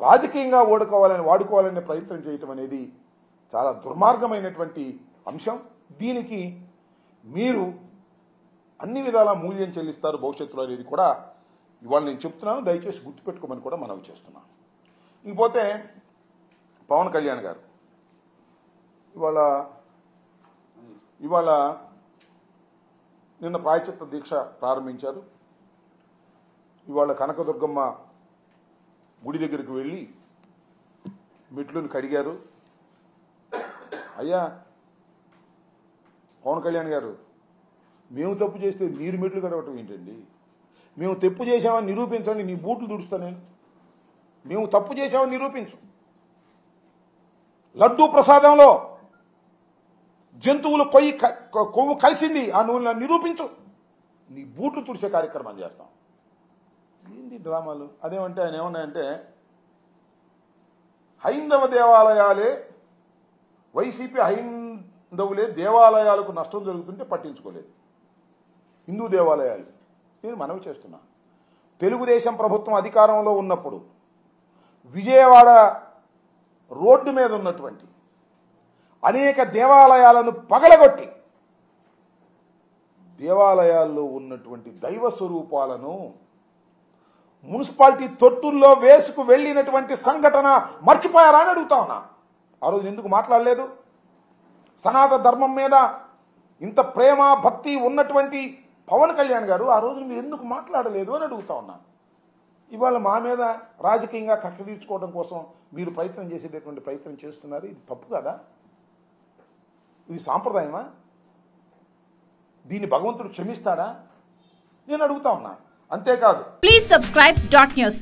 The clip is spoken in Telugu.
రాజకీయంగా వాడుకోవాలనే ప్రయత్నం చేయటం అనేది చాలా దుర్మార్గమైనటువంటి అంశం. దీనికి మీరు అన్ని విధాలా మూల్యం చెల్లిస్తారు భవిష్యత్తులో అనేది కూడా ఇవాళ నేను చెప్తున్నాను. దయచేసి గుర్తుపెట్టుకోమని కూడా మనవి చేస్తున్నాను. ఇంకపోతే పవన్ కళ్యాణ్ గారు ఇవాళ నిన్న ప్రాయశ్చిత్త దీక్ష ప్రారంభించారు. ఇవాళ కనకదుర్గమ్మ గుడి దగ్గరికి వెళ్ళి మెట్లను కడిగారు. అయ్యా పవన్ కళ్యాణ్ గారు, మేము తప్పు చేస్తే మీరు మెట్లు కడగటం ఏంటండి? మేము తప్పు చేసామని నిరూపించండి, నీ బూట్లు తుడుస్తా నేను. మేము తప్పు చేసామని నిరూపించు. లడ్డూ ప్రసాదంలో జంతువులు కొవ్వు కలిసింది, ఆ నువ్వు నిరూపించు, నీ బూట్లు తుడిసే కార్యక్రమం చేస్తాం. ఏంది డ్రామాలు? అదేమంటే ఆయన ఏమన్నాయంటే హైందవ దేవాలయాలే, వైసీపీ హైందవులే దేవాలయాలకు నష్టం జరుగుతుంటే పట్టించుకోలేదు, హిందూ దేవాలయాలు. నేను మనవి చేస్తున్నా, తెలుగుదేశం ప్రభుత్వం అధికారంలో ఉన్నప్పుడు విజయవాడ రోడ్డు మీద ఉన్నటువంటి అనేక దేవాలయాలను పగలగొట్టి దేవాలయాల్లో ఉన్నటువంటి దైవ స్వరూపాలను మున్సిపాలిటీ తొట్టుల్లో వేసుకు వెళ్ళినటువంటి సంఘటన మర్చిపోయారా అని అడుగుతా ఉన్నా. ఆ రోజు ఎందుకు మాట్లాడలేదు? సనాతన ధర్మం మీద ఇంత ప్రేమ భక్తి ఉన్నటువంటి పవన్ కళ్యాణ్ గారు ఆ రోజు మీరు ఎందుకు మాట్లాడలేదు అని అడుగుతా ఉన్నా. ఇవాళ మా మీద రాజకీయంగా కక్ష తీర్చుకోవడం కోసం మీరు ప్రయత్నం చేసేటటువంటి ప్రయత్నం చేస్తున్నారు. ఇది తప్పు కదా? ఇది సాంప్రదాయమా? దీన్ని భగవంతుడు క్షమిస్తాడా? నేను అడుగుతా ఉన్నా. అంతేకాదు, ప్లీజ్ సబ్స్క్రైబ్ .న్యూస్.